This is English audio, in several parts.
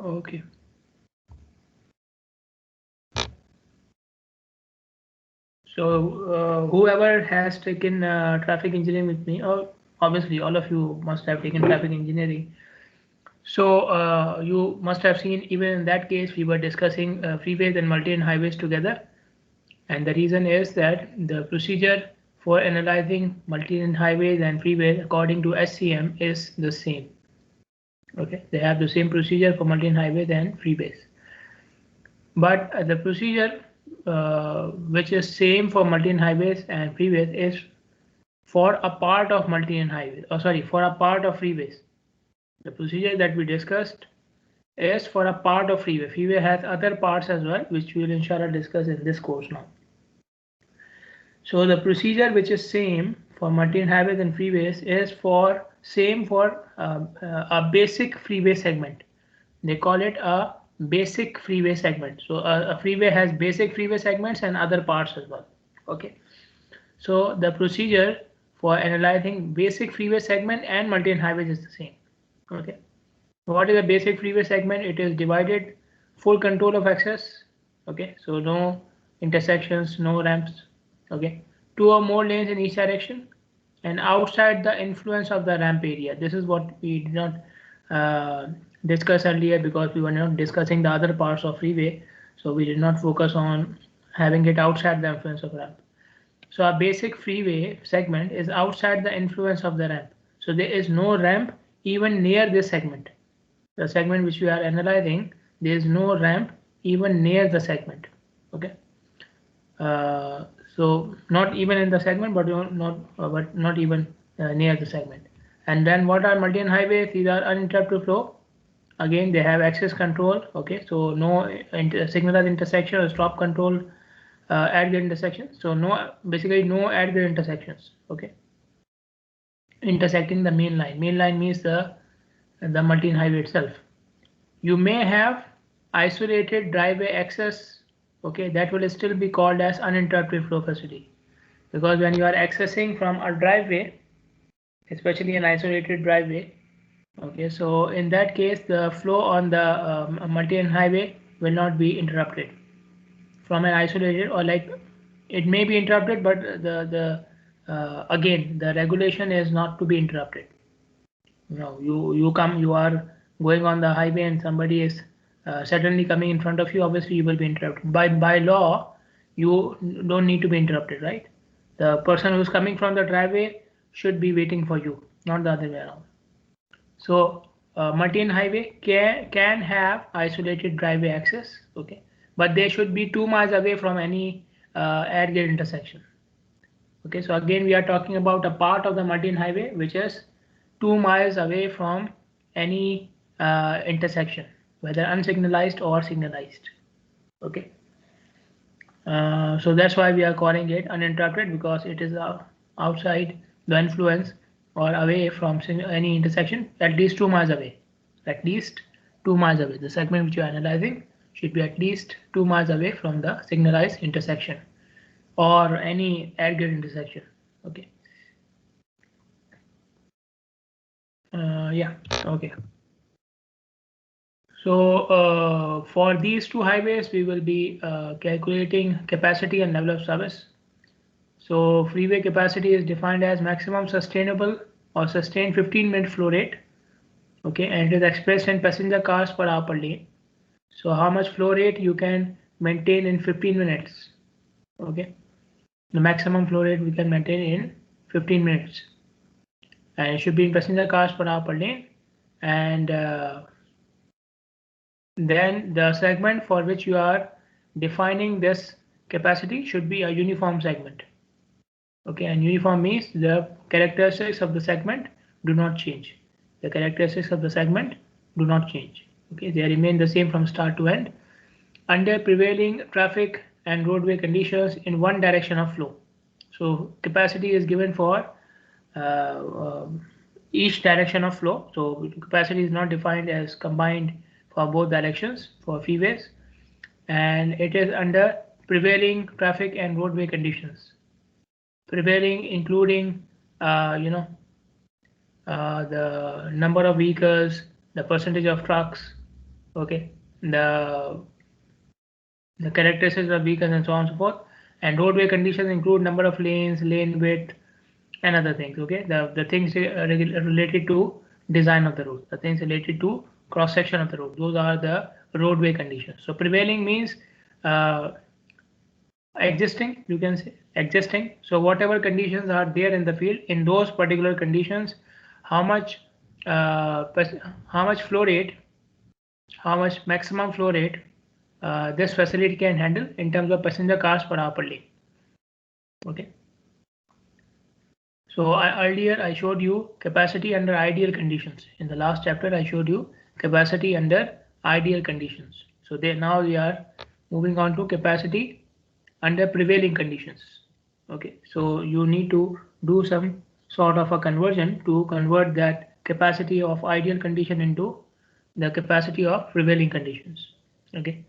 Okay. So whoever has taken traffic engineering with me, or obviously all of you must have taken traffic engineering. So you must have seen even in that case we were discussing freeways and multi-lane highways together, and the reason is that the procedure for analyzing multi-lane highways and freeways according to SCM is the same. Okay, they have the same procedure for multi-lane highways and freeways, but the procedure which is same for multi-lane highways and freeways is for a part of multi-lane highways, or sorry, for a part of freeways. The procedure that we discussed is for a part of freeway. Freeway has other parts as well, which we will inshallah discuss in this course now. So the procedure which is same for multi-lane highways and freeways is for same for a basic freeway segment. They call it a basic freeway segment. So a freeway has basic freeway segments and other parts as well. Okay. So the procedure for analyzing basic freeway segment and multi-lane highways is the same. Okay. What is a basic freeway segment? It is divided, full control of access. Okay, so no intersections, no ramps. Okay, two or more lanes in each direction, and outside the influence of the ramp area. This is what we did not discuss earlier because we were not discussing the other parts of freeway, so we did not focus on having it outside the influence of ramp. So a basic freeway segment is outside the influence of the ramp. So there is no ramp even near this segment. The segment which we are analyzing, there is no ramp even near the segment. Okay. Uh, so not even in the segment, but not even near the segment. And then what are multi-lane highways? These are uninterrupted flow. Again, they have access control. Okay, so no signalized intersection or stop control at the intersection. So no, basically no at the intersections. Okay, intersecting the main line. Main line means the multi-lane highway itself. You may have isolated driveway access. Okay, that will still be called as uninterrupted flow facility, because when you are accessing from a driveway, especially an isolated driveway, okay, so in that case the flow on the multi-lane highway will not be interrupted from an isolated, or like it may be interrupted, but the again the regulation is not to be interrupted. You are going on the highway and somebody is suddenly coming in front of you. Obviously you will be interrupted by law. You don't need to be interrupted, right? The person who's coming from the driveway should be waiting for you, not the other way around. So multi-lane highway can have isolated driveway access. Okay, but they should be 2 miles away from any air-gate intersection. Okay, so again we are talking about a part of the multi-lane highway which is 2 miles away from any intersection, whether unsignalized or signalized. Okay, so that's why we are calling it uninterrupted, because it is outside the influence or away from any intersection, at least 2 miles away. At least 2 miles away. The segment which you are analyzing should be at least 2 miles away from the signalized intersection or any air-gate intersection. Okay. Yeah. Okay. So for these two highways, we will be calculating capacity and level of service. So freeway capacity is defined as maximum sustainable or sustained 15-minute flow rate. Okay, and it is expressed in passenger cars per hour per lane. So how much flow rate you can maintain in 15 minutes? Okay, the maximum flow rate we can maintain in 15 minutes, and it should be in passenger cars per hour per lane. And then the segment for which you are defining this capacity should be a uniform segment. Okay, and uniform means the characteristics of the segment do not change. The characteristics of the segment do not change. Okay, they remain the same from start to end under prevailing traffic and roadway conditions in one direction of flow. So capacity is given for uh, each direction of flow. So capacity is not defined as combined for both directions for freeways, and it is under prevailing traffic and roadway conditions. Prevailing including uh, you know the number of vehicles, the percentage of trucks, Okay, the characteristics of vehicles and so on and so forth. And roadway conditions include number of lanes, lane width, and other things. Okay, the things related to design of the road, the things related to cross section of the road, those are the roadway conditions. So prevailing means existing, you can say existing. So whatever conditions are there in the field, in those particular conditions, how much flow rate, how much maximum flow rate this facility can handle in terms of passenger cars per hour per lane. Okay. So earlier I showed you capacity under ideal conditions. In the last chapter I showed you capacity under ideal conditions. So now we are moving on to capacity under prevailing conditions. Okay, so you need to do some sort of a conversion to convert that capacity of ideal condition into the capacity of prevailing conditions. Okay,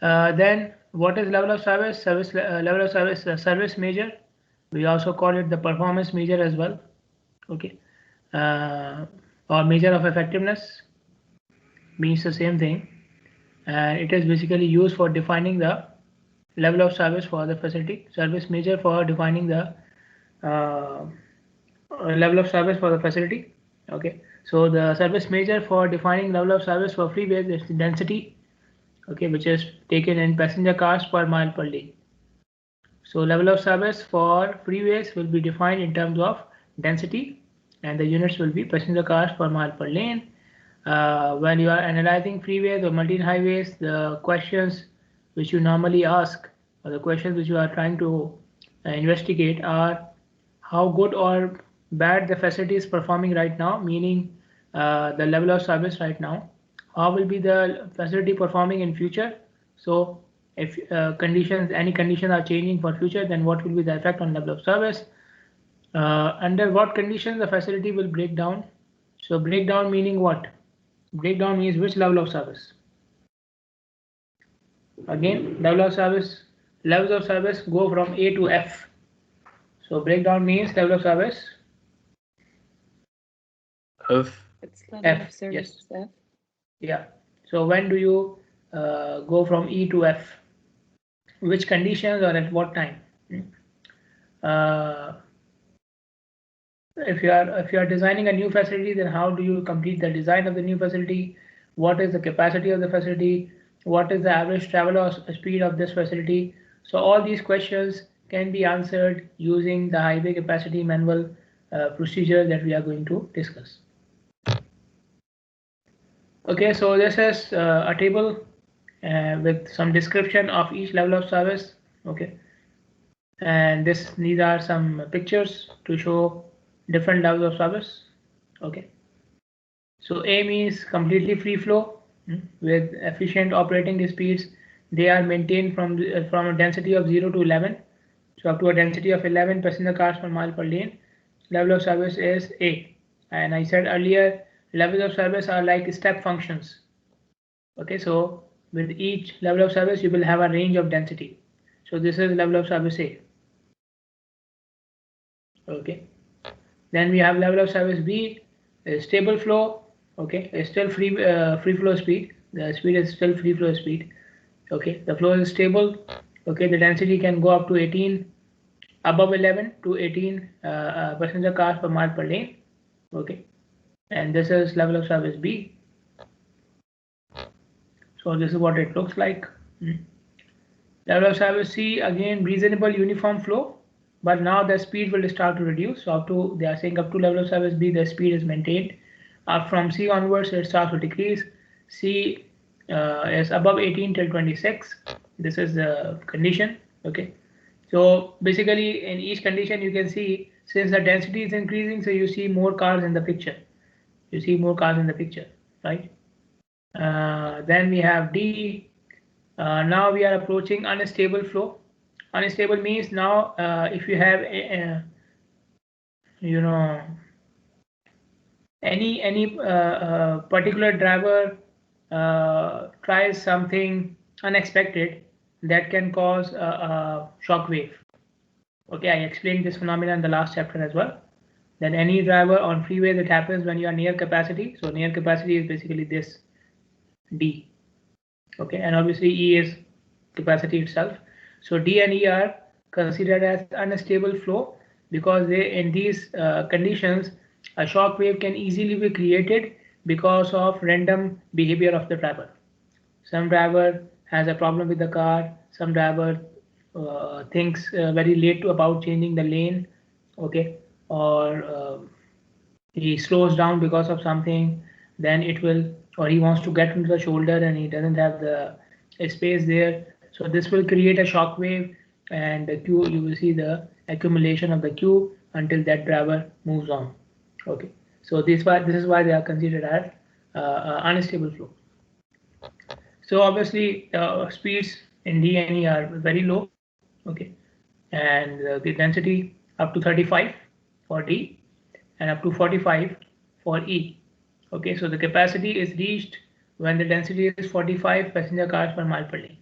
then what is level of service? Level of service, service measure. We also call it the performance measure as well. Okay, or measure of effectiveness means the same thing, and it is basically used for defining the level of service for the facility. Service measure for defining the level of service for the facility. Okay, so the service measure for defining level of service for freeways is the density. Okay, which is taken in passenger cars per mile per lane. So level of service for freeways will be defined in terms of density, and the units will be passenger cars per mile per lane. When you are analyzing freeways or multi-highways, the questions which you normally ask, or the questions which you are trying to investigate, are how good or bad the facility is performing right now, meaning the level of service right now. How will be the facility performing in future? So if any conditions are changing for future, then what will be the effect on level of service? Under what conditions the facility will break down? So breakdown meaning what? Breakdown means which level of service? Again, levels of service go from A to F. So breakdown means level of service F. It's level F. of service Yes. F. Yeah. So when do you go from E to F? Which conditions or at what time? If you are designing a new facility, then how do you complete the design of the new facility? What is the capacity of the facility? What is the average travel or speed of this facility? So all these questions can be answered using the highway capacity manual procedure that we are going to discuss. Okay, so this is a table with some description of each level of service. Okay, and these are some pictures to show different levels of service. Okay, so A means completely free flow with efficient operating speeds. They are maintained from a density of 0 to 11, so up to a density of 11 passenger cars per mile per lane. Level of service is A, and I said earlier levels of service are like step functions. Okay, so with each level of service you will have a range of density. So this is level of service A. Okay, then we have level of service B, stable flow. Okay, it's still free flow speed. The speed is still free flow speed. Okay, the flow is stable. Okay, the density can go up to 18, above 11 to 18 passenger cars per mile per lane. Okay, and this is level of service B. So this is what it looks like. Level of service C, again reasonable uniform flow, but now the speed will start to reduce. So they are saying up to level of service B, the speed is maintained. From C onwards, it starts to decrease. C is above 18 till 26. This is the condition. Okay. So basically, in each condition, you can see since the density is increasing, so you see more cars in the picture. You see more cars in the picture, right? Then we have D. Now we are approaching unstable flow. Unstable means now if you have any particular driver tries something unexpected that can cause a shock wave. Okay, I explained this phenomenon in the last chapter as well. Then any driver on freeway, that happens when you are near capacity. So near capacity is basically this D. Okay, and obviously E is capacity itself. So D and E are considered as unstable flow because in these conditions a shock wave can easily be created because of random behavior of the driver. Some driver has a problem with the car, some driver thinks very late about changing the lane, okay, or he slows down because of something, then it will, or he wants to get into the shoulder and he doesn't have the space there. So this will create a shock wave, and the Q, you will see the accumulation of the Q until that driver moves on. Okay, so this is why they are considered as unstable flow. So obviously speeds in D and E are very low, okay, and the density up to 35 for D and up to 45 for E. Okay, so the capacity is reached when the density is 45 passenger cars per mile per lane.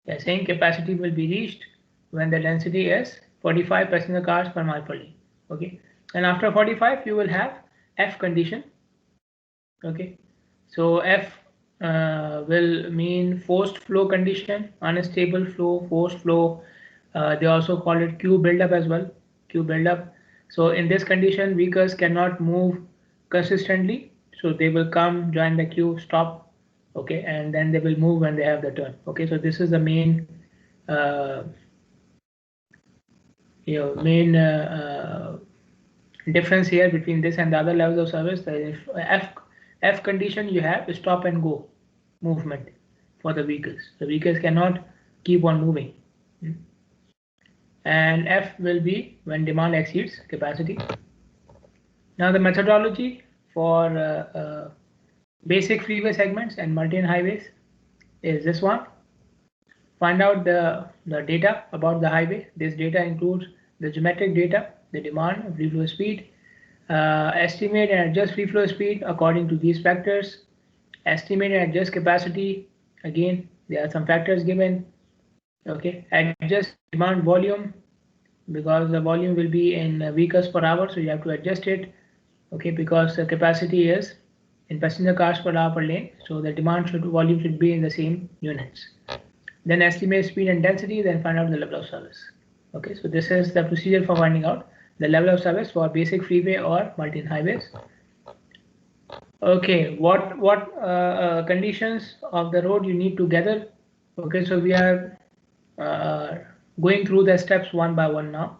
They are saying capacity will be reached when the density is 45 passenger cars per mile per lane. Okay, and after 45 you will have F condition. Okay, so F will mean forced flow condition, unstable flow, forced flow. They also call it Q buildup as well, Q buildup. So in this condition, vehicles cannot move consistently. So they will come, join the queue, stop, okay, and then they will move when they have the turn. Okay, so this is the main, uh, main difference here between this and the other levels of service. The F condition, you have stop and go movement for the vehicles. The vehicles cannot keep on moving. And F will be when demand exceeds capacity. Now the methodology for basic freeway segments and multi-lane highways is this one. Find out the data about the highway. This data includes the geometric data, the demand, free flow speed, estimate and adjust free flow speed according to these factors, estimate and adjust capacity. Again, there are some factors given. Okay, adjust demand volume because the volume will be in vehicles per hour, so you have to adjust it. Okay, because the capacity is in passenger cars per hour per lane, so the volume should be in the same units. Then estimate speed and density, then find out the level of service. Okay, so this is the procedure for finding out the level of service for basic freeway or multi-lane highways. Okay, what conditions of the road you need to gather? Okay, so we are going through the steps one by one now.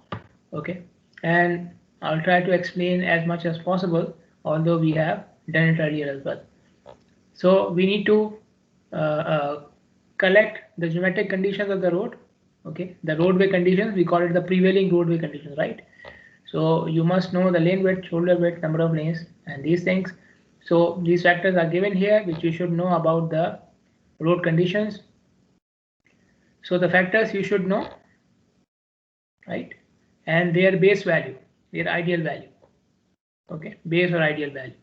Okay, and I'll try to explain as much as possible, although we have done it earlier as well. So we need to collect the geometric conditions of the road. Okay, the roadway conditions, we call it the prevailing roadway conditions, right? So you must know the lane width, shoulder width, number of lanes, and these things. So these factors are given here, which you should know about the road conditions. So the factors you should know, right? And their base value, their ideal value. Okay, base or ideal value.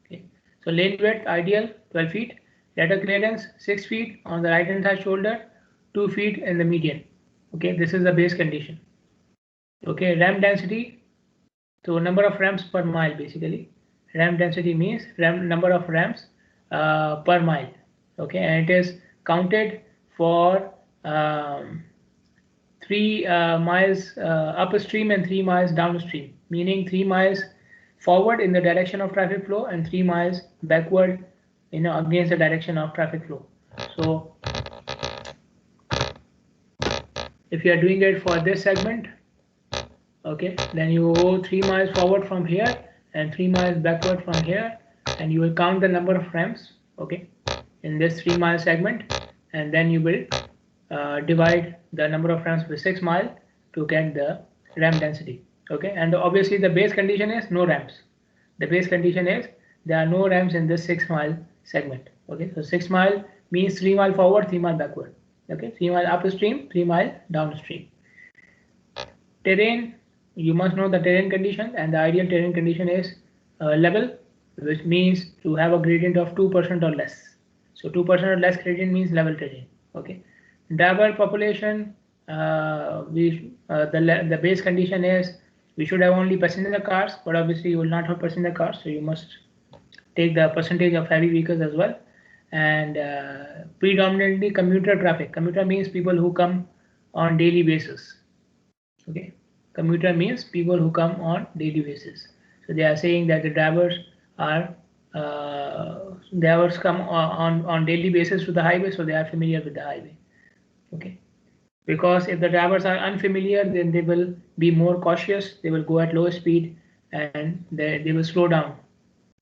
Okay, so lane width ideal 12 feet, lateral clearance 6 feet on the right hand side shoulder, 2 feet in the median. Okay, this is the base condition. Okay, ramp density, so number of ramps per mile basically. Ramp density means number of ramps per mile. Okay, and it is counted for 3 miles upstream and 3 miles downstream, meaning 3 miles forward in the direction of traffic flow and 3 miles backward, against the direction of traffic flow. So if you are doing it for this segment, okay, then you go 3 miles forward from here and 3 miles backward from here, and you will count the number of ramps, okay, in this 3 mile segment, and then you will divide the number of ramps with 6 miles to get the ramp density. Okay, and obviously the base condition is no ramps. The base condition is there are no ramps in this 6 mile segment. Okay, so 6 mile means 3 mile forward, 3 mile backward. Okay, 3 mile upstream, 3 mile downstream. Terrain, you must know the terrain condition, and the ideal terrain condition is level, which means to have a gradient of 2% or less. So 2% or less gradient means level terrain. Okay, driver population, the base condition is we should have only passenger cars, but obviously you will not have passenger cars, so you must take the percentage of heavy vehicles as well. and predominantly commuter traffic. Commuter means people who come on daily basis. Okay, commuter means people who come on daily basis. So they are saying that the drivers come on daily basis to the highway, so they are familiar with the highway. Okay, because if the drivers are unfamiliar, then they will be more cautious. They will go at low speed and they will slow down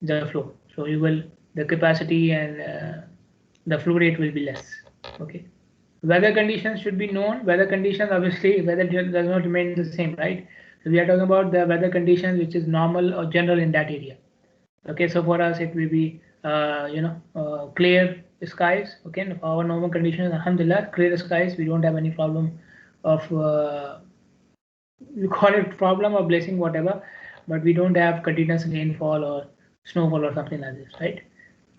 the flow. So the capacity and the flow rate will be less. Okay. Weather conditions should be known. Weather conditions, obviously, weather does not remain the same, right? So we are talking about the weather conditions which is normal or general in that area. Okay, so for us it will be clear skies. Okay, our normal conditions, alhamdulillah, clear skies. We don't have any problem of we call it problem or blessing, whatever, but we don't have continuous rainfall or snowfall or something like this, right?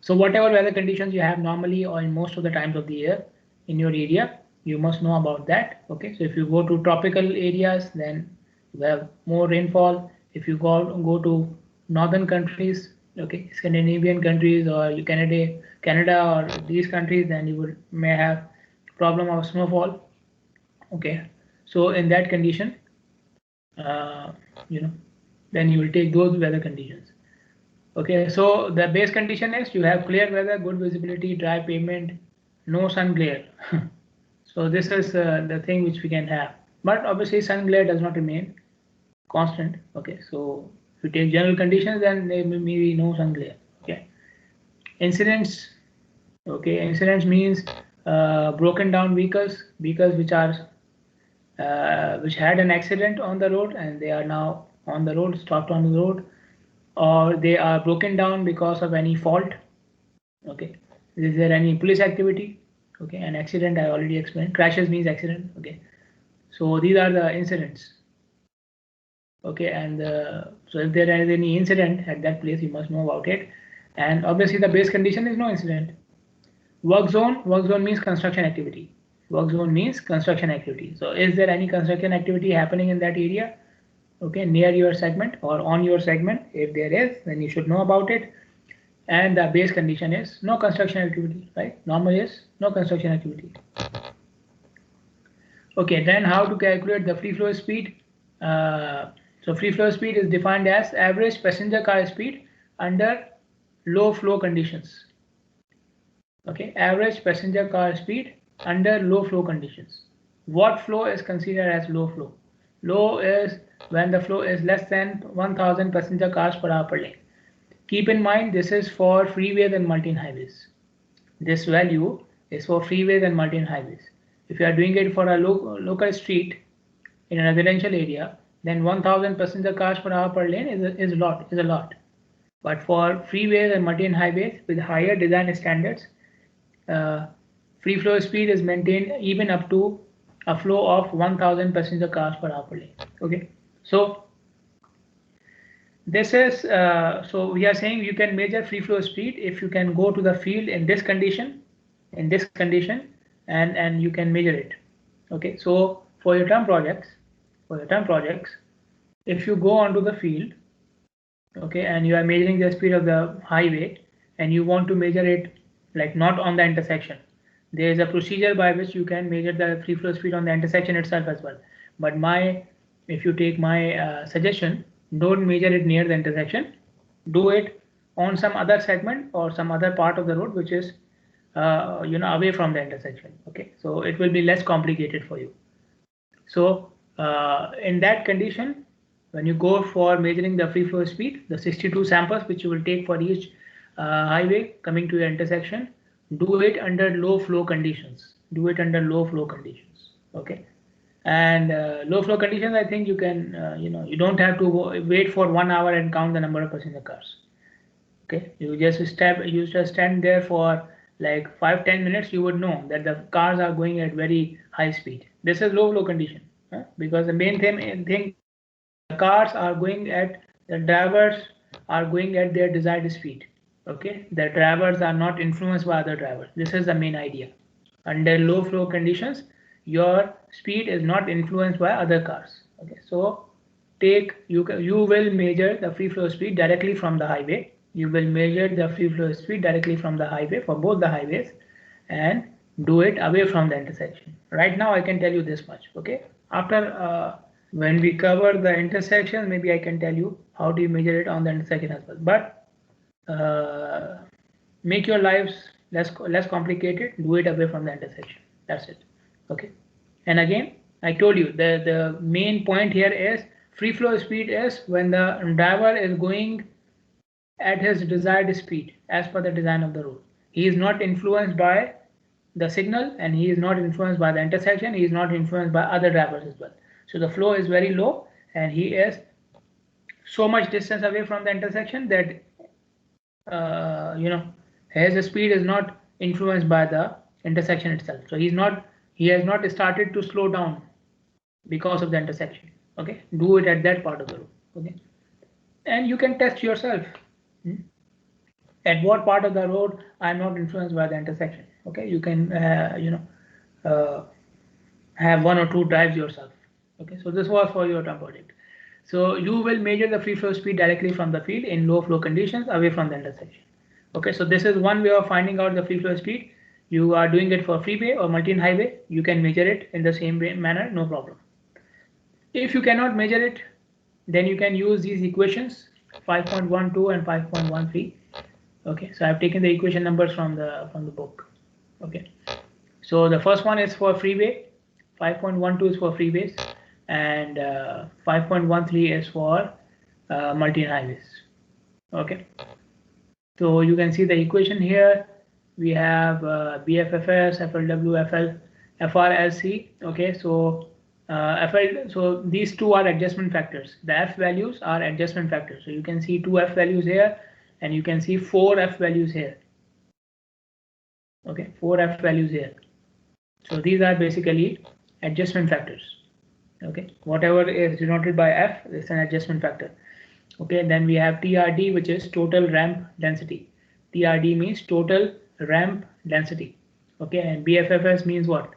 So whatever weather conditions you have normally or in most of the times of the year in your area, you must know about that. Okay, so if you go to tropical areas, then you have more rainfall. If you go to northern countries, okay, Scandinavian countries or Canada or these countries, then you may have problem of snowfall. Okay, so in that condition, uh, you know, then you will take those weather conditions. Okay, so the base condition is you have clear weather, good visibility, dry pavement, no sun glare. So this is the thing which we can have. But obviously sun glare does not remain constant. Okay, so if you take general conditions, then there may be no sun glare. Okay, incidents. Okay, incidents means broken down vehicles which had an accident on the road and they are now on the road, stopped on the road, or they are broken down because of any fault. Okay, is there any police activity? Okay, an accident I already explained. Crashes means accident. Okay, so these are the incidents. Okay, and so if there is any incident at that place, you must know about it. And obviously the base condition is no incident. Work zone means construction activity. Work zone means construction activity. So is there any construction activity happening in that area? Okay, near your segment or on your segment? If there is, then you should know about it. And the base condition is no construction activity, right? Normal is no construction activity. Okay, then how to calculate the free flow speed? So free flow speed is defined as average passenger car speed under low flow conditions. Okay, average passenger car speed under low flow conditions. What flow is considered as low flow? Low is when the flow is less than 1000 passenger cars per hour per lane. Keep in mind this is for freeways and multi-highways. This value is for freeways and multi-highways. If you are doing it for a local street in a residential area, then 1000 passenger cars per hour per lane is a lot. But for freeways and multi-highways with higher design standards, free flow speed is maintained even up to a flow of 1000 passenger cars per hour per lane. Okay, so this is so we are saying you can measure free flow speed if you can go to the field in this condition, and you can measure it. Okay, so for your term projects, if you go onto the field, okay, and you are measuring the speed of the highway and you want to measure it like not on the intersection, there is a procedure by which you can measure the free flow speed on the intersection itself as well. But if you take my suggestion, don't measure it near the intersection, do it on some other segment or some other part of the road which is away from the intersection. Okay, so it will be less complicated for you. So in that condition, when you go for measuring the free flow speed, the 62 samples which you will take for each highway coming to your intersection, do it under low flow conditions. Okay, and low flow conditions, I think you can you don't have to wait for 1 hour and count the number of passenger cars. Okay, you just stand there for like 5-10 minutes, you would know that the cars are going at very high speed. This is low flow condition, because the main thing the cars are going at, the drivers are going at their desired speed. Okay, the drivers are not influenced by other drivers. This is the main idea. Under low flow conditions, your speed is not influenced by other cars. Okay, so you will measure the free flow speed directly from the highway. you will measure the free flow speed directly from the highway for both the highways and do it away from the intersection. Right now I can tell you this much. Okay, after when we cover the intersection, maybe I can tell you how do you measure it on the intersection as well. But make your lives less complicated. Do it away from the intersection. That's it. Okay. And again, I told you the main point here is free flow speed is when the driver is going at his desired speed as per the design of the road. He is not influenced by the signal and he is not influenced by the intersection. He is not influenced by other drivers as well. So the flow is very low and he is so much distance away from the intersection that his speed is not influenced by the intersection itself. So he has not started to slow down because of the intersection. Okay, do it at that part of the road. Okay, and you can test yourself. At what part of the road I'm not influenced by the intersection. Okay, you can have one or two drives yourself. Okay, so this was for your term project. So you will measure the free flow speed directly from the field in low flow conditions away from the intersection. Okay, so this is one way of finding out the free flow speed. You are doing it for freeway or multi-highway, you can measure it in the same way, manner, no problem. If you cannot measure it, then you can use these equations 5.12 and 5.13. Okay, so I've taken the equation numbers from the book. Okay, so the first one is for freeway, 5.12 is for freeways, and 5.13 is for multi-highways. Okay, so you can see the equation here. We have BFFS, FLW, FRLC. Okay, so so these two are adjustment factors. The F values are adjustment factors. So you can see two F values here and you can see four F values here. Okay, four F values here. So these are basically adjustment factors. Okay, whatever is denoted by F is an adjustment factor. Okay, then we have TRD, which is total ramp density. TRD means total ramp density. Okay, and BFFS means what?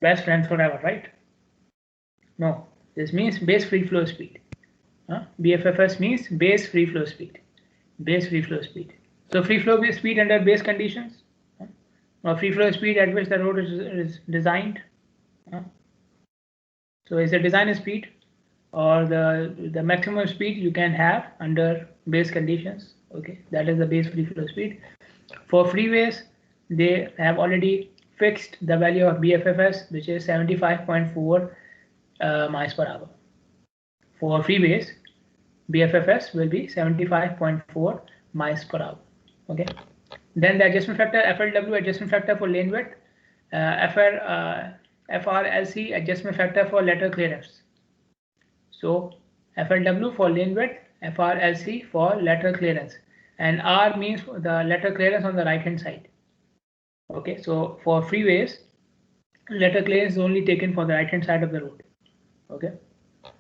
Best friends forever, right? No, this means base free flow speed. BFFS means base free flow speed. Base free flow speed. So free flow speed under base conditions, or free flow speed at which the road is designed. So it's a design speed or the maximum speed you can have under base conditions. Okay, that is the base free flow speed. For freeways, they have already fixed the value of BFFS, which is 75.4 miles per hour. For freeways, BFFS will be 75.4 miles per hour. Okay. Then the adjustment factor, FLW adjustment factor for lane width, FRLC adjustment factor for lateral clearance. So FLW for lane width, FRLC for lateral clearance, and R means the lateral clearance on the right hand side. Okay, so for freeways, lateral clearance is only taken for the right hand side of the road. Okay,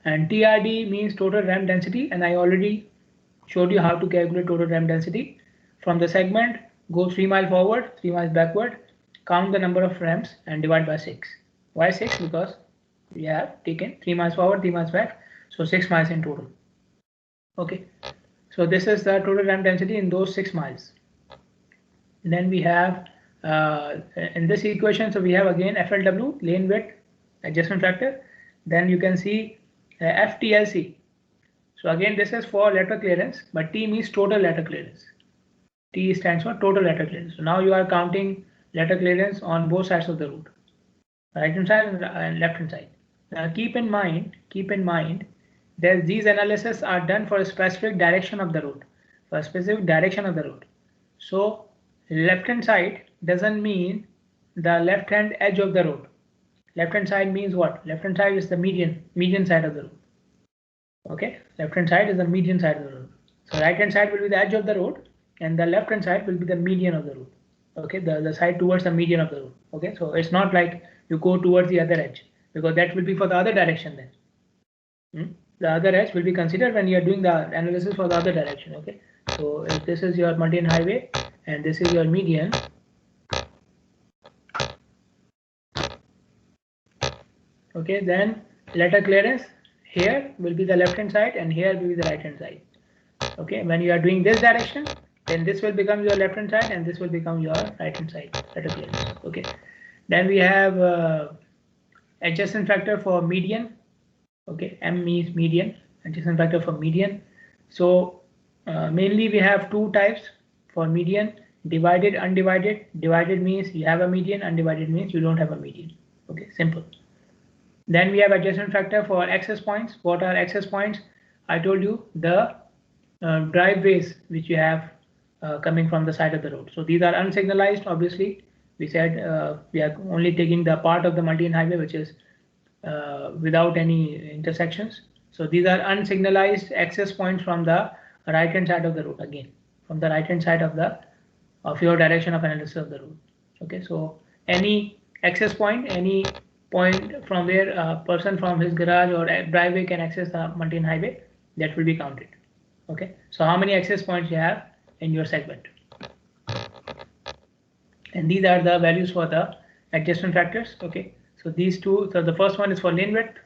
and TRD means total ramp density, and I already showed you how to calculate total ramp density. From the segment, go 3 miles forward, 3 miles backward, count the number of ramps and divide by 6. Why 6? Because we have taken 3 miles forward, 3 miles back, so 6 miles in total. Okay, so this is the total ramp density in those 6 miles. Then we have in this equation, so we have again FLW, lane width adjustment factor. Then you can see FTLC. So again, this is for lateral clearance, but T means total lateral clearance. T stands for total lateral clearance. So now you are counting lateral clearance on both sides of the road, right hand side and left hand side. Now keep in mind that these analyses are done for a specific direction of the road, for a specific direction of the road. So left hand side doesn't mean the left hand edge of the road. Left hand side means what? Left hand side is the median side of the road. Okay, left hand side is the median side of the road. So right hand side will be the edge of the road and the left hand side will be the median of the road. Okay, the side towards the median of the road. Okay, so it's not like you go towards the other edge, because that will be for the other direction then. The other edge will be considered when you are doing the analysis for the other direction. Okay, so if this is your median highway and this is your median, okay, then lateral clearance here will be the left hand side and here will be the right hand side. Okay, when you are doing this direction, then this will become your left hand side and this will become your right hand side letter clearance. Okay, then we have adjacent factor for median. Okay, M means median, adjacent factor for median. So mainly we have two types for median: divided, undivided. Divided means you have a median, undivided means you don't have a median. Okay, simple. Then we have adjacent factor for access points. What are access points? I told you the driveways which you have coming from the side of the road. So these are unsignalized. Obviously, we said we are only taking the part of the multi-lane highway which is without any intersections. So these are unsignalized access points from the right hand side of the road, again from the right hand side of your direction of analysis of the road. Okay, so any access point, any point from where a person from his garage or driveway can access the multi-lane highway, that will be counted. Okay, so how many access points you have in your segment, and these are the values for the adjustment factors. Okay, so these two, so the first one is for lane width.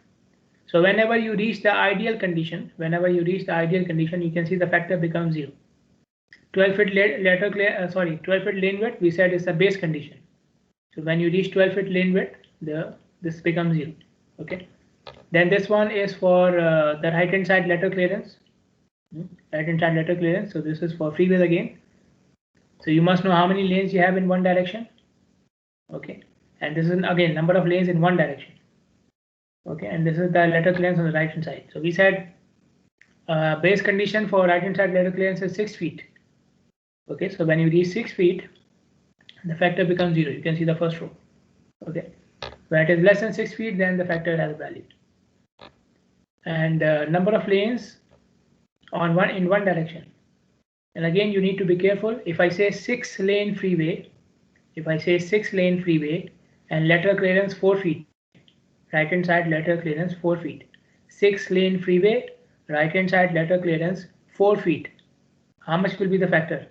So whenever you reach the ideal condition, you can see the factor becomes 0. 12 feet 12 feet lane width, we said is the base condition. So when you reach 12 feet lane width, this becomes 0. Okay, then this one is for the right hand side letter clearance. Right hand side letter clearance. So this is for freeways again. So you must know how many lanes you have in one direction. Okay, and this is again number of lanes in one direction. Okay, and this is the letter clearance on the right hand side. So we said base condition for right hand side letter clearance is 6 feet. Okay, so when you reach 6 feet, the factor becomes 0. You can see the first row. Okay, when it is less than 6 feet, then the factor has value. And number of lanes in one direction. And again, you need to be careful. If I say 6 lane freeway, and letter clearance 4 feet, right hand side letter clearance 4 feet. 6 lane freeway, right hand side letter clearance 4 feet. How much will be the factor?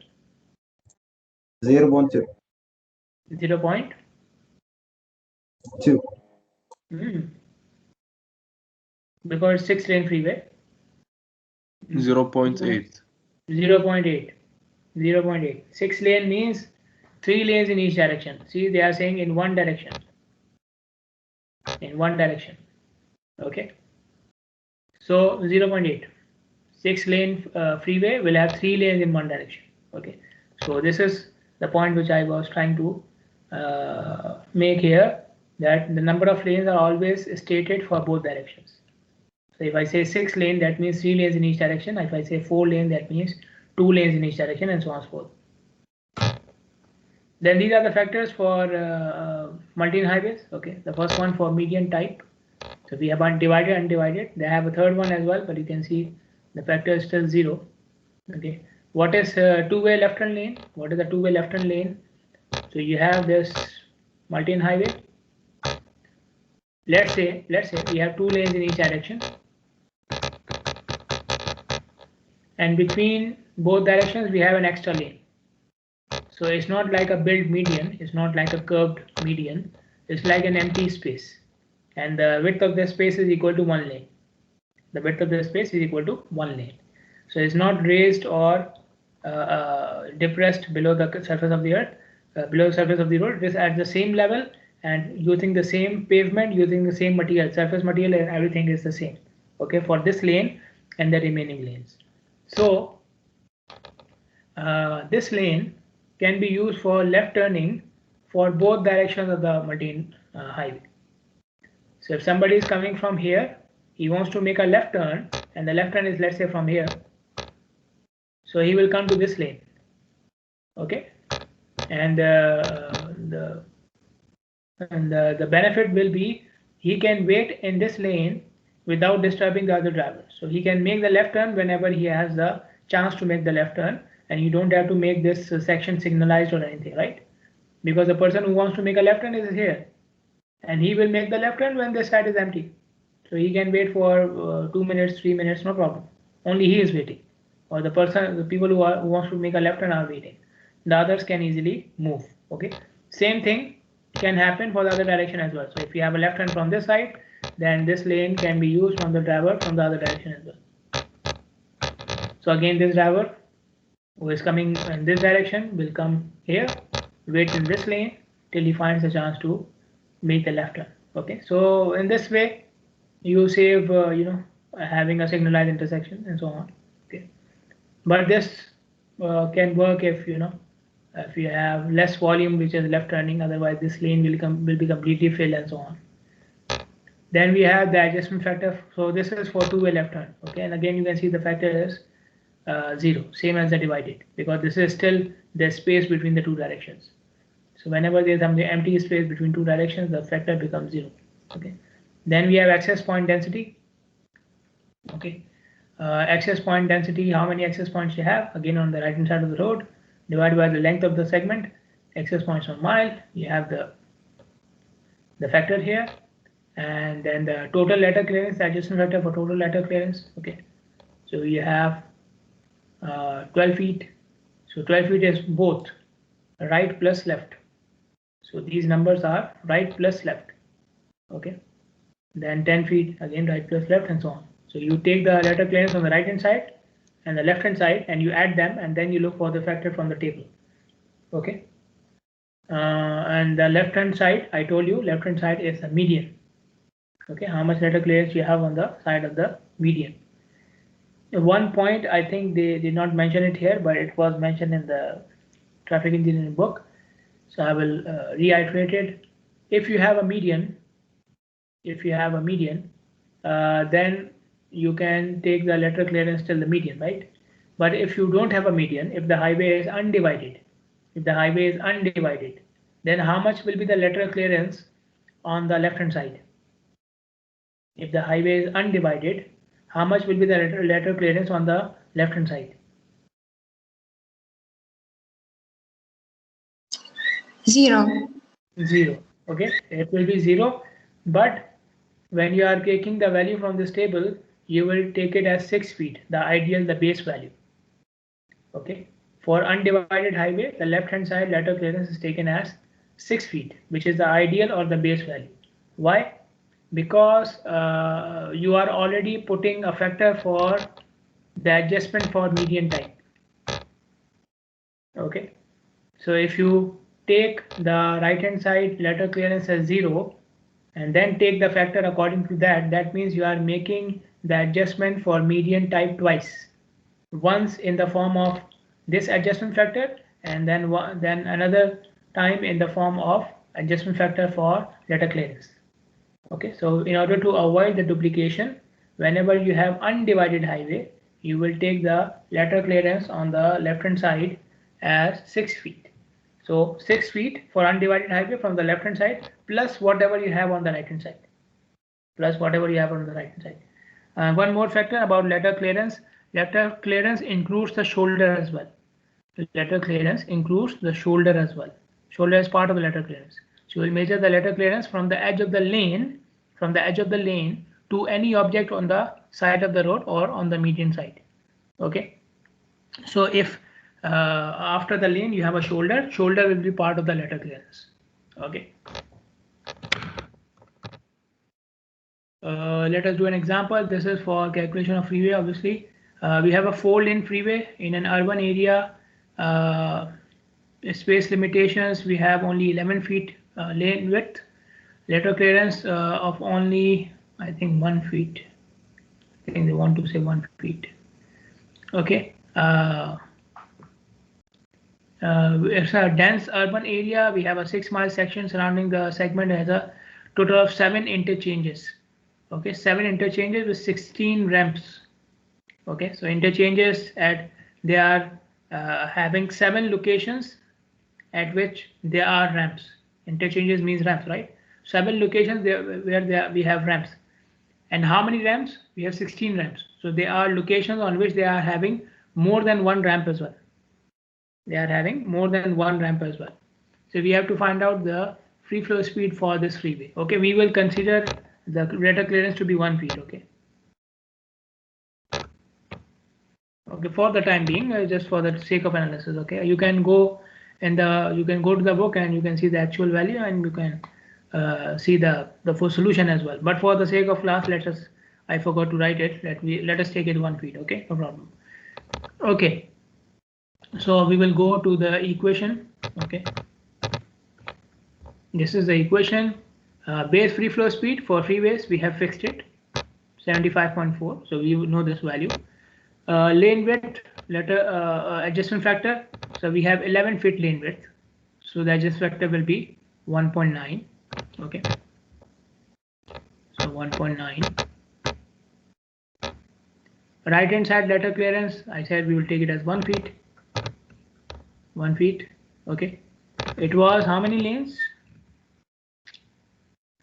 0.2. 0.2. Because 6 lane freeway. 0.8. 0.8. 6 lane means 3 lanes in each direction. See, they are saying in one direction. Okay. So 0.8. 6 lane freeway will have 3 lanes in one direction. Okay. So this is the point which I was trying to make here, that the number of lanes are always stated for both directions. So if I say 6 lane, that means 3 lanes in each direction. If I say 4 lane, that means 2 lanes in each direction, and so on and so forth. Then these are the factors for multi-lane highways. Okay, the first one for median type. So we have divided, undivided. They have a third one as well, but you can see the factor is still 0. Okay, what is two-way left-hand lane? What is the two-way left-hand lane? So you have this multi-lane highway. Let's say we have 2 lanes in each direction, and between both directions we have an extra lane. So it's not like a built median, it's not like a curved median, it's like an empty space, and the width of the space is equal to 1 lane. The width of the space is equal to 1 lane. So it's not raised or depressed below the surface of the earth, below the surface of the road. It is at the same level and using the same pavement, using the same material, surface material, and everything is the same. Okay, for this lane and the remaining lanes. So this lane can be used for left turning for both directions of the multi-lane highway. So if somebody is coming from here, he wants to make a left turn, and the left turn is, let's say, from here. So he will come to this lane. Okay, and the benefit will be he can wait in this lane without disturbing the other driver. So he can make the left turn whenever he has the chance to make the left turn, and you don't have to make this section signalized or anything, right? Because the person who wants to make a left turn is here, and he will make the left turn when this side is empty. So he can wait for 2 minutes, 3 minutes, no problem. Only he is waiting, or the people who wants to make a left turn are waiting. The others can easily move. Okay, same thing can happen for the other direction as well. So if you have a left turn from this side, then this lane can be used from the driver from the other direction as well. So again, this driver who is coming in this direction will come here, wait in this lane till he finds a chance to make the left turn. Okay, so in this way you save having a signalized intersection and so on. Okay, but this can work if if you have less volume which is left turning, otherwise this lane will be completely filled and so on. Then we have the adjustment factor. So this is for two-way left turn. Okay, and again you can see the factor is 0, same as the divided, because this is still the space between the two directions. So whenever there is some empty space between two directions, the factor becomes 0. Okay, then we have access point density. Okay, access point density, how many access points you have, again on the right hand side of the road, divided by the length of the segment, access points per mile. You have the factor here, and then the total letter clearance, the adjustment factor for total letter clearance. Okay, so you have 12 feet. So 12 feet is both right plus left. So these numbers are right plus left. Okay, then 10 feet, again right plus left, and so on. So you take the letter clearance on the right hand side and the left hand side, and you add them, and then you look for the factor from the table. Okay, and the left hand side, I told you, left hand side is the median. Okay, how much letter clearance you have on the side of the median. One point, I think they did not mention it here, but it was mentioned in the traffic engineering book, so I will reiterate it. If you have a median, then you can take the letter clearance till the median, right? But if you don't have a median, if the highway is undivided, then how much will be the letter clearance on the left hand side? If the highway is undivided, how much will be the letter clearance on the left hand side? 0. 0. Okay, it will be 0, but when you are taking the value from this table, you will take it as 6 feet, the ideal, the base value. Okay, for undivided highway, the left hand side letter clearance is taken as 6 feet, which is the ideal or the base value. Why? Because you are already putting a factor for the adjustment for median time. Okay, so if you take the right hand side letter clearance as 0 and then take the factor according to that, that means you are making the adjustment for median type twice. Once in the form of this adjustment factor, and then another time in the form of adjustment factor for letter clearance. Okay, so in order to avoid the duplication, whenever you have undivided highway, you will take the letter clearance on the left hand side as 6 feet. So 6 feet for undivided highway from the left hand side, plus whatever you have on the right hand side. One more factor about letter clearance. Letter clearance includes the shoulder as well. Letter clearance includes the shoulder as well. Shoulder is part of the letter clearance. So you will measure the letter clearance from the edge of the lane, to any object on the side of the road or on the median side. Okay. So if after the lane you have a shoulder will be part of the letter clearance. Okay. Let us do an example. This is for calculation of freeway. Obviously, we have a 4-lane freeway in an urban area. Space limitations, we have only 11 feet lane width. Letter clearance of only, I think, 1 feet. I think they want to say 1 feet. Okay. It's a dense urban area. We have a 6-mile section surrounding the segment. Has a total of 7 interchanges. Okay, 7 interchanges with 16 ramps. Okay, so interchanges they are having 7 locations at which there are ramps. Interchanges means ramps, right? 7 locations where we have ramps. And how many ramps? We have 16 ramps. So there are locations on which they are having more than one ramp as well. So we have to find out the free flow speed for this freeway. Okay, we will consider the letter clearance to be 1 feet. Okay, for the time being, just for the sake of analysis. Okay, you can go and you can go to the book and you can see the actual value, and you can see the full solution as well. But for the sake of class, I forgot to write it. Let us take it 1 feet. Okay, no problem. Okay, so we will go to the equation. Okay, this is the equation. Base free flow speed for freeways, we have fixed it 75.4, so we know this value. Lane width, letter adjustment factor, so we have 11 feet lane width, so the adjustment factor will be 1.9. Okay, so 1.9. Right hand side letter clearance, I said we will take it as 1 feet. 1 feet. Okay, it was how many lanes?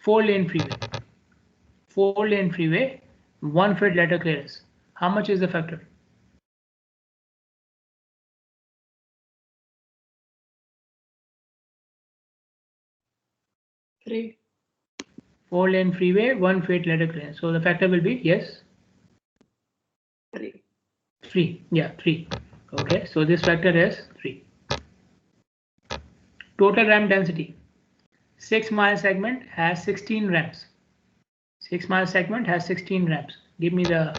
4-lane freeway. 4-lane freeway, 1 foot letter clearance. How much is the factor? 3. 4-lane freeway, 1 foot letter clearance. So the factor will be, yes? 3. 3. Yeah, 3. Okay, so this factor is 3. Total ramp density. 6-mile segment has 16 ramps. 6-mile segment has 16 ramps. Give me the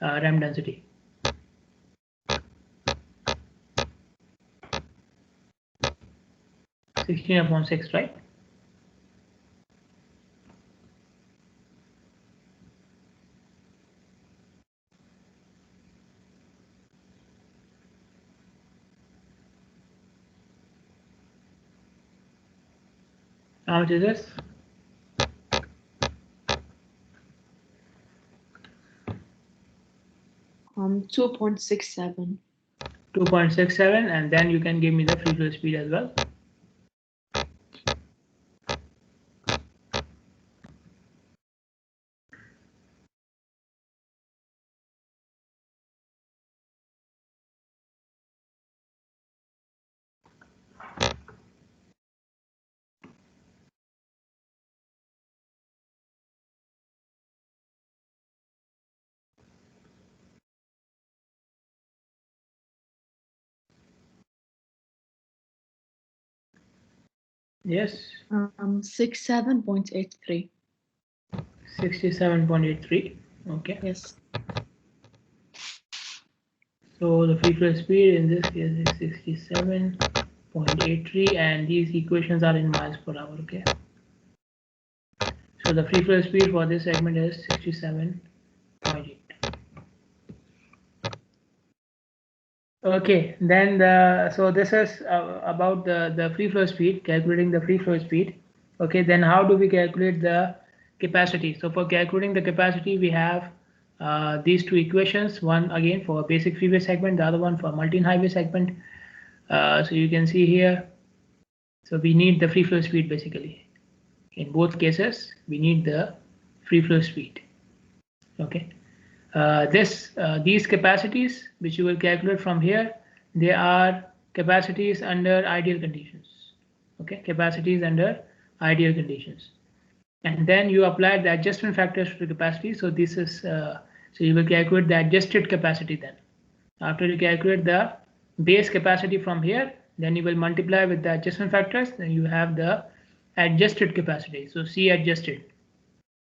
ramp density. 16/6, right? How much is this? 2.67. 2.67, and then you can give me the free flow speed as well. Yes. 67.83. 67.83. Okay. Yes. So the free flow speed in this case is 67.83, and these equations are in miles per hour. Okay. So the free flow speed for this segment is 67.8. Okay, then so this is about the free flow speed, calculating the free flow speed. Okay, then how do we calculate the capacity? So for calculating the capacity, we have these two equations, one again for basic freeway segment, the other one for multi-highway segment. So you can see here, so we need the free flow speed basically. In both cases, we need the free flow speed. Okay. These capacities which you will calculate from here, they are capacities under ideal conditions. Okay, capacities under ideal conditions, and then you apply the adjustment factors to the capacity. So this is so you will calculate the adjusted capacity. Then after you calculate the base capacity from here, then you will multiply with the adjustment factors, then you have the adjusted capacity. So C adjusted.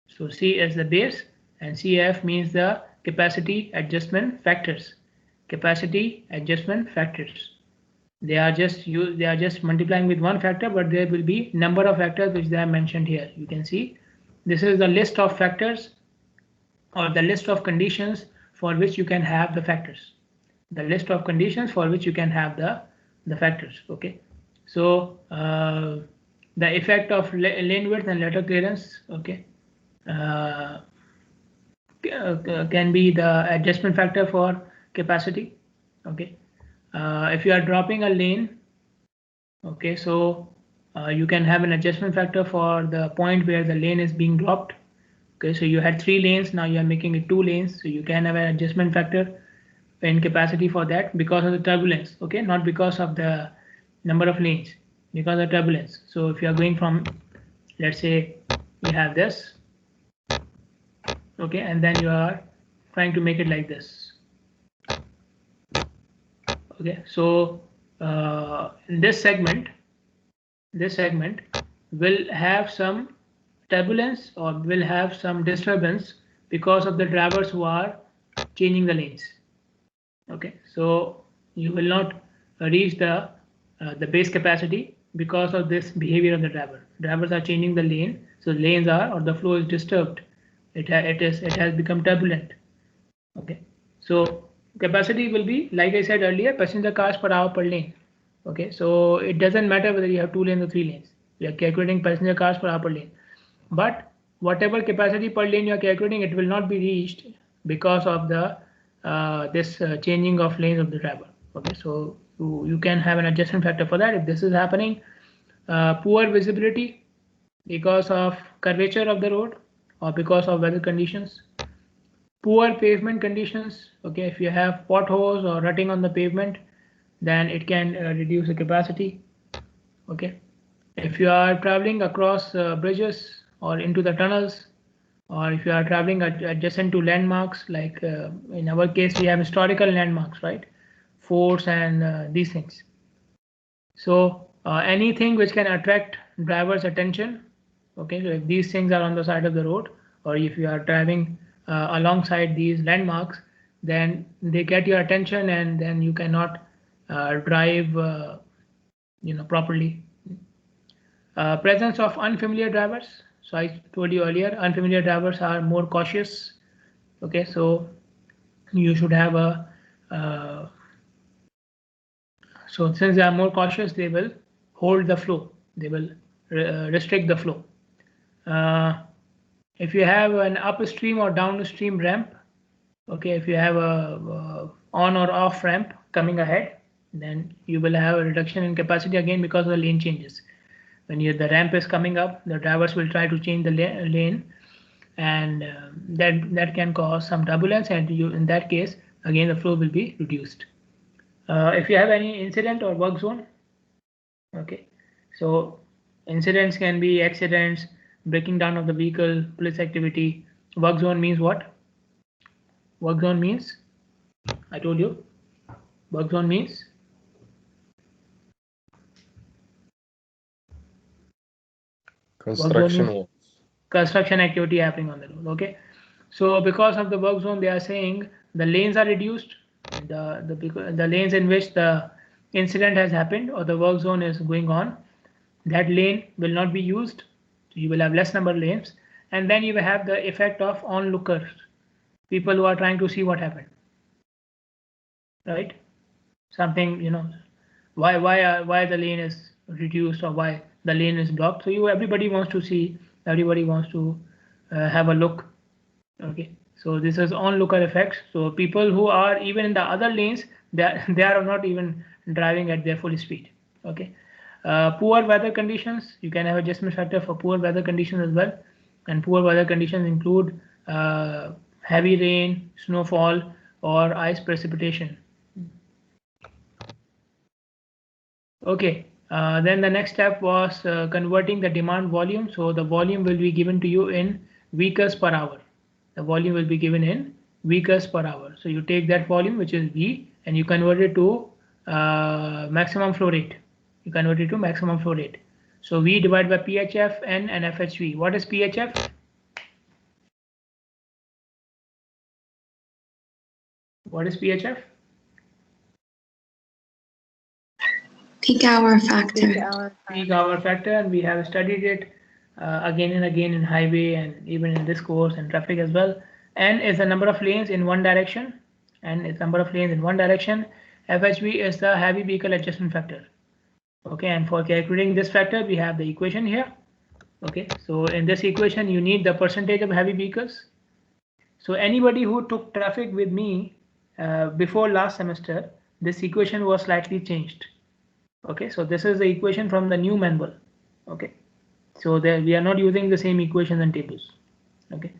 So C is the base and CF means the capacity adjustment factors. Capacity adjustment factors. They are just multiplying with one factor, but there will be number of factors which they are mentioned here. You can see this is the list of factors or the list of conditions for which you can have the factors. The list of conditions for which you can have the factors. Okay. So the effect of lane width and letter clearance. Okay. Can be the adjustment factor for capacity. Okay, if you are dropping a lane, okay, so you can have an adjustment factor for the point where the lane is being dropped. Okay, so you had 3 lanes, now you are making it 2 lanes, so you can have an adjustment factor in capacity for that because of the turbulence. Okay, not because of the number of lanes, because of turbulence. So if you are going from, let's say you have this, okay, and then you are trying to make it like this. Okay, so in this segment will have some turbulence or will have some disturbance because of the drivers who are changing the lanes. Okay, so you will not reach the base capacity because of this behavior of the driver. Drivers are changing the lane, so lanes are, or the flow is disturbed. It has become turbulent. Okay, so capacity will be, like I said earlier, passenger cars per hour per lane. Okay, so it doesn't matter whether you have 2 lanes or 3 lanes. We are calculating passenger cars per hour per lane, but whatever capacity per lane you are calculating, it will not be reached because of the this changing of lanes of the driver. Okay, so you can have an adjustment factor for that if this is happening. Poor visibility because of curvature of the road or because of weather conditions. Poor pavement conditions. Okay, if you have potholes or rutting on the pavement, then it can reduce the capacity. Okay, if you are traveling across bridges or into the tunnels, or if you are traveling adjacent to landmarks, like in our case we have historical landmarks, right, forts and these things. So anything which can attract drivers attention. Okay, so if these things are on the side of the road, or if you are driving alongside these landmarks, then they get your attention, and then you cannot drive properly. Presence of unfamiliar drivers. So I told you earlier, unfamiliar drivers are more cautious. Okay, so you should have a so since they are more cautious, they will hold the flow. They will restrict the flow. If you have an upstream or downstream ramp, okay, if you have a on or off ramp coming ahead, then you will have a reduction in capacity again because of the lane changes. When the ramp is coming up, the drivers will try to change the lane, and that can cause some turbulence, and in that case again the flow will be reduced. If you have any incident or work zone, okay, so incidents can be accidents, breaking down of the vehicle, police activity. Work zone means what? Work zone means, I told you, work zone means construction activity happening on the road. Okay, so because of the work zone, they are saying the lanes are reduced. The lanes in which the incident has happened or the work zone is going on, that lane will not be used. So you will have less number of lanes, and then you will have the effect of onlookers, people who are trying to see what happened. Right? Something, why the lane is reduced or why the lane is blocked. So everybody wants to see, everybody wants to have a look. Okay, so this is onlooker effects. So people who are even in the other lanes, they are not even driving at their full speed. Okay, poor weather conditions. You can have adjustment factor for poor weather conditions as well, and poor weather conditions include heavy rain, snowfall, or ice precipitation. Okay, then the next step was converting the demand volume. So the volume will be given to you in vehicles per hour. The volume will be given in vehicles per hour. So you take that volume, which is V, and you convert it to maximum flow rate. You convert it to maximum flow rate. So V divided by PHF, N, and FHV. What is PHF? What is PHF? Peak hour factor. Peak hour factor, and we have studied it again and again in highway and even in this course and traffic as well. N is the number of lanes in one direction, and it's number of lanes in one direction. FHV is the heavy vehicle adjustment factor. Okay, and for calculating this factor, we have the equation here. Okay, so in this equation, you need the percentage of heavy vehicles. So anybody who took traffic with me before last semester, this equation was slightly changed. Okay, so this is the equation from the new manual. Okay, so there we are not using the same equations and tables. Okay,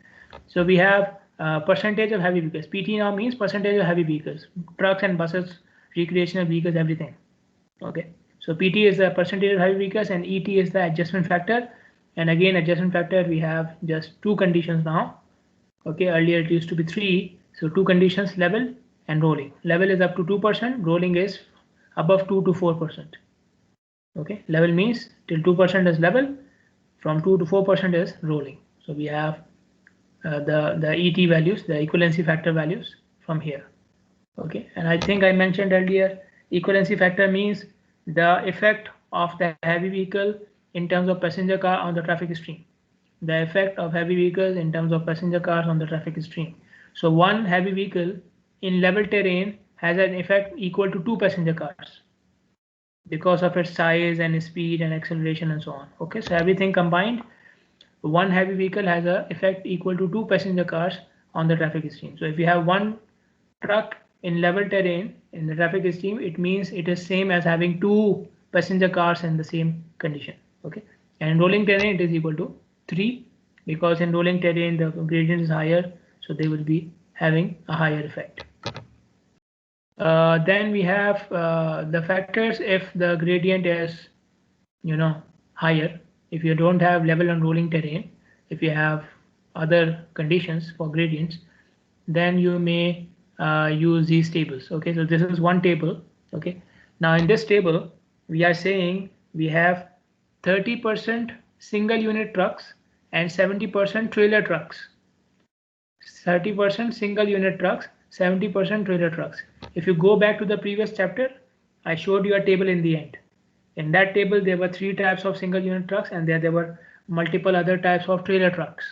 so we have percentage of heavy vehicles. PT now means percentage of heavy vehicles, trucks and buses, recreational vehicles, everything. Okay, so PT is the percentage of heavy vehicles, and ET is the adjustment factor. And again, adjustment factor, we have just two conditions now. Okay, earlier it used to be 3. So two conditions: level and rolling. Level is up to 2%, rolling is above 2 to 4%. Okay, level means till 2% is level, from 2 to 4% is rolling. So we have the ET values, the equivalency factor values from here. Okay, and I think I mentioned earlier, equivalency factor means the effect of the heavy vehicle in terms of passenger car on the traffic stream. The effect of heavy vehicles in terms of passenger cars on the traffic stream. So one heavy vehicle in level terrain has an effect equal to two passenger cars because of its size and speed and acceleration and so on. Okay, so everything combined, one heavy vehicle has a effect equal to two passenger cars on the traffic stream. So if you have one truck in level terrain in the traffic stream, it means it is same as having two passenger cars in the same condition. Okay, and in rolling terrain it is equal to 3 because in rolling terrain the gradient is higher, so they will be having a higher effect. Then we have the factors if the gradient is higher. If you don't have level and rolling terrain, if you have other conditions for gradients, then you may use these tables. Okay, so this is one table. Okay, now in this table we are saying we have 30% single unit trucks and 70% trailer trucks. 30% single unit trucks, 70% trailer trucks. If you go back to the previous chapter, I showed you a table in the end. In that table, there were 3 types of single unit trucks, and there were multiple other types of trailer trucks.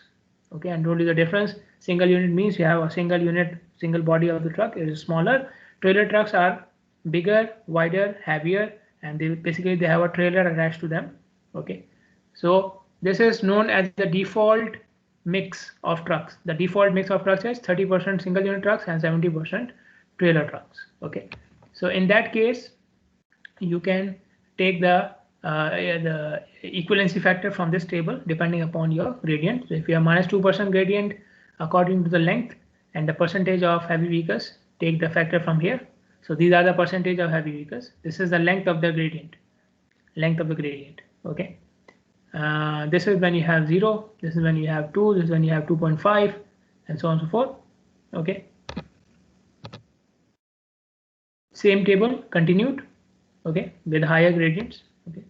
Okay, and don't do the difference. Single unit means you have a single unit, single body of the truck. It is smaller. Trailer trucks are bigger, wider, heavier, and they have a trailer attached to them. Okay, so this is known as the default mix of trucks. The default mix of trucks is 30% single unit trucks and 70% trailer trucks. Okay, so in that case, you can take the equivalency factor from this table depending upon your gradient. So if you have minus 2% gradient according to the length and the percentage of heavy vehicles, take the factor from here. So these are the percentage of heavy vehicles. This is the length of the gradient. Length of the gradient. Okay. This is when you have 0. This is when you have 2. This is when you have 2.5, and so on and so forth. Okay. Same table continued. Okay, with higher gradients. Okay,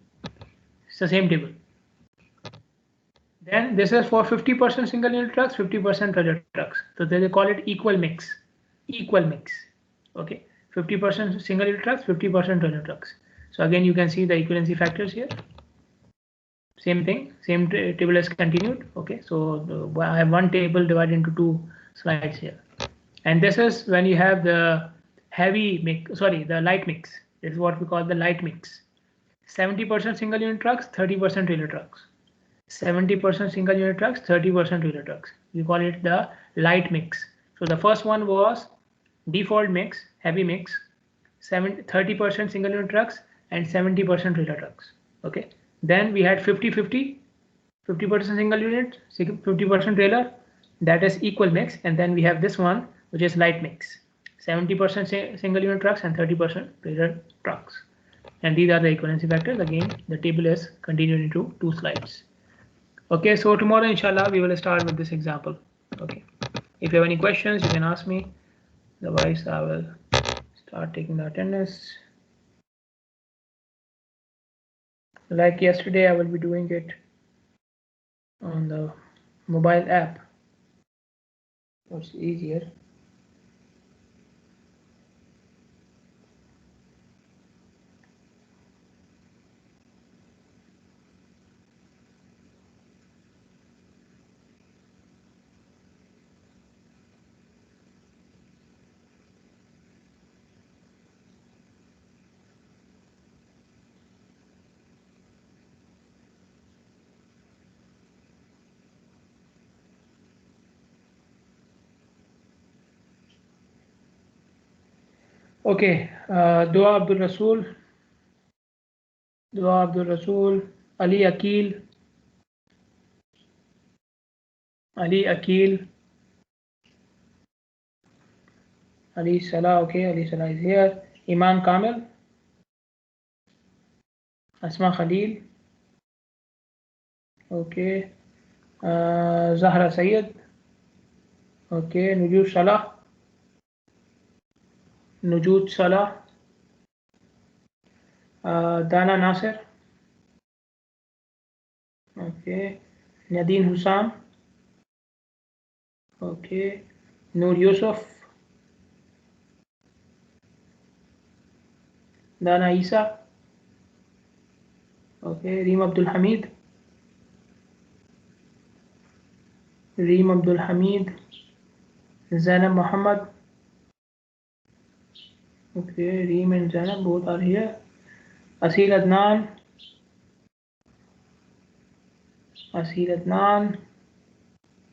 it's the same table. Then this is for 50% single unit trucks, 50% trailer trucks. So they call it equal mix. Equal mix. Okay, 50% single unit trucks, 50% trailer trucks. So again, you can see the equivalency factors here. Same thing, same table is continued. Okay, so I have one table divided into 2 slides here. And this is when you have the heavy mix, sorry, the light mix. This is what we call the light mix. 70% single unit trucks, 30% trailer trucks. 70% single unit trucks, 30% trailer trucks. We call it the light mix. So the first one was default mix, heavy mix, 30% single unit trucks and 70% trailer trucks. Okay. Then we had 50-50, 50% single unit, 50% trailer. That is equal mix. And then we have this one, which is light mix, 70% single unit trucks and 30% trailer trucks. And these are the equivalency factors. Again, the table is continued into 2 slides. Okay, so tomorrow, inshallah, we will start with this example. Okay, if you have any questions, you can ask me. Otherwise, I will start taking the attendance. Like yesterday, I will be doing it on the mobile app. It's easier. Okay, Dua Abdul Rasul, Dua Abdul Rasul, Ali Akil, Ali Akil, Ali Salah. Okay, Ali Salah is here. Imam Kamil, Asma Khalil. Okay, Zahra Sayyid. Okay, Nujud Salah, Nujud Salah, Dana Nasir. Okay, Nadine Hussam. Okay, Noor Yusuf. Dana Isa. Okay, Reem Abdul Hamid. Reem Abdul Hamid. Zainab Muhammad. Okay, Reem and Zainab both are here. Asil Adnan. Asil Adnan.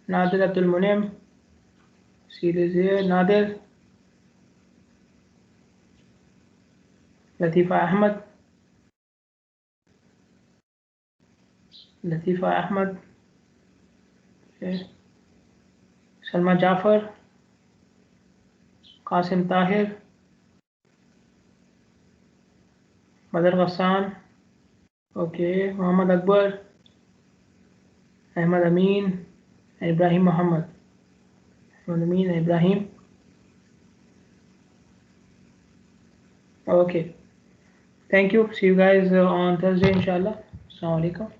Nadir Abdul Munim. Asil is here. Nadir. Latifa Ahmed. Latifa Ahmed. Okay. Salma Jafar. Qasim Tahir. Madar Ghassan. Okay. Muhammad Akbar. Ahmad Amin. And Ibrahim Muhammad. Ahmad Amin and Ibrahim. Okay. Thank you. See you guys on Thursday, inshallah. Assalamu alaikum.